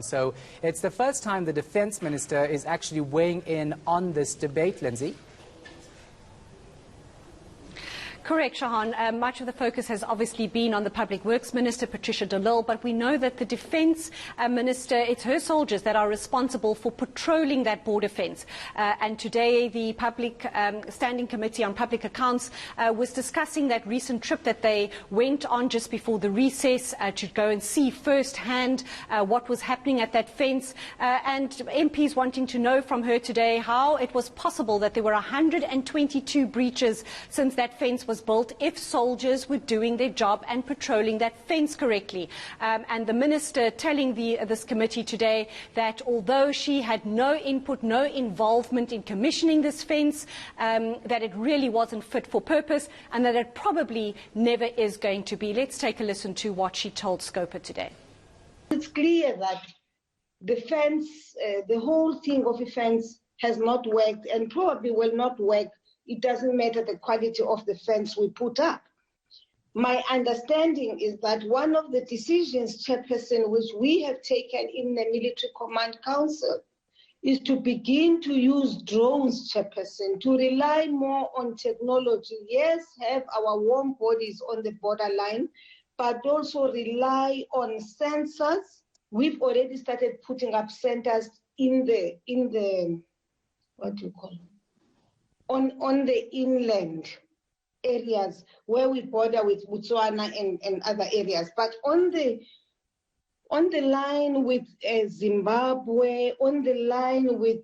So it's the first time the Defence Minister is actually weighing in on this debate, Lindsay. Correct, Shahan. Much of the focus has obviously been on the Public Works Minister, Patricia de Lille, but we know that the Defence Minister, it's her soldiers that are responsible for patrolling that border fence. And today the Public Standing Committee on Public Accounts was discussing that recent trip that they went on just before the recess to go and see firsthand what was happening at that fence. And MPs wanting to know from her today how it was possible that there were 122 breaches since that fence was built if soldiers were doing their job and patrolling that fence correctly. And the minister telling this committee today that although she had no input, no involvement in commissioning this fence, that it really wasn't fit for purpose and that it probably never is going to be. Let's take a listen to what she told Scopa today. It's clear that the fence, the whole thing of a fence has not worked and probably will not work. It doesn't matter the quality of the fence we put up. My understanding is that one of the decisions, Chairperson, which we have taken in the Military Command Council is to begin to use drones, Chairperson, to rely more on technology. Yes, have our warm bodies on the borderline, but also rely on sensors. We've already started putting up centers in the what do you call it? On the inland areas where we border with Botswana and other areas, but on the line with Zimbabwe, on the line with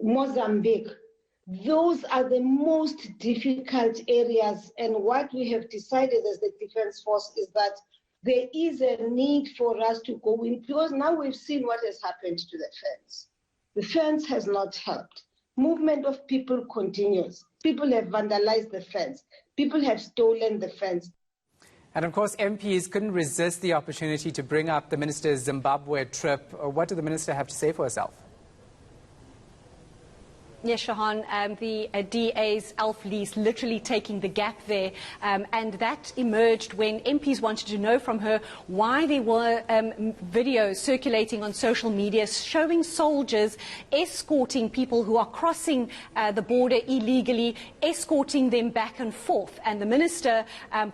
Mozambique, those are the most difficult areas. And what we have decided as the Defence Force is that there is a need for us to go in, because now we've seen what has happened to the fence. The fence has not helped. Movement of people continues. People have vandalized the fence. People have stolen the fence. And of course, MPs couldn't resist the opportunity to bring up the minister's Zimbabwe trip. What did the minister have to say for herself? Yes, Shahan, the DA's Alf Lees literally taking the gap there, and that emerged when MPs wanted to know from her why there were videos circulating on social media showing soldiers escorting people who are crossing the border illegally, escorting them back and forth. And the minister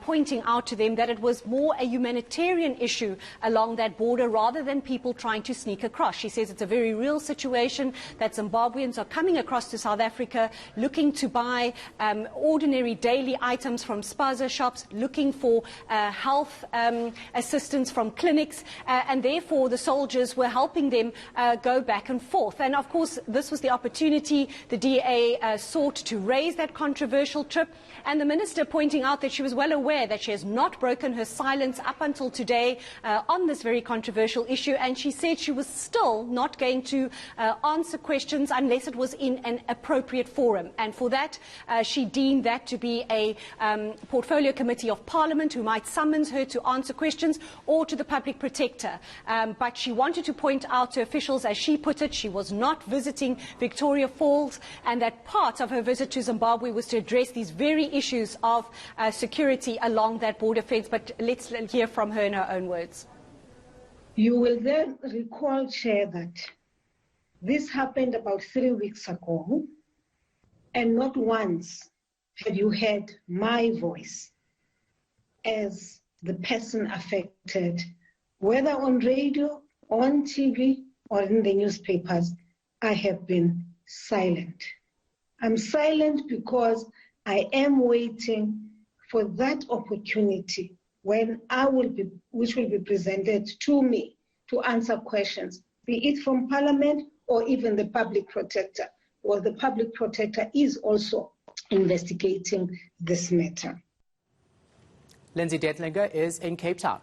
pointing out to them that it was more a humanitarian issue along that border rather than people trying to sneak across. She says it's a very real situation that Zimbabweans are coming across to South Africa looking to buy ordinary daily items from spaza shops, looking for health assistance from clinics, and therefore the soldiers were helping them go back and forth. And of course this was the opportunity the DA sought to raise that controversial trip, and the minister pointing out that she was well aware that she has not broken her silence up until today on this very controversial issue, and she said she was still not going to answer questions unless it was in an appropriate forum. And for that, she deemed that to be a portfolio committee of Parliament who might summons her to answer questions, or to the public protector. But she wanted to point out to officials, as she put it, she was not visiting Victoria Falls, and that part of her visit to Zimbabwe was to address these very issues of security along that border fence. But let's hear from her in her own words. You will then recall, Chair, that this happened about 3 weeks ago, and not once have you heard my voice as the person affected, whether on radio, on TV, or in the newspapers. I have been silent. I'm silent because I am waiting for that opportunity when which will be presented to me to answer questions, be it from Parliament or even the public protector. Well, the public protector is also investigating this matter. Lindsay Dentlinger is in Cape Town.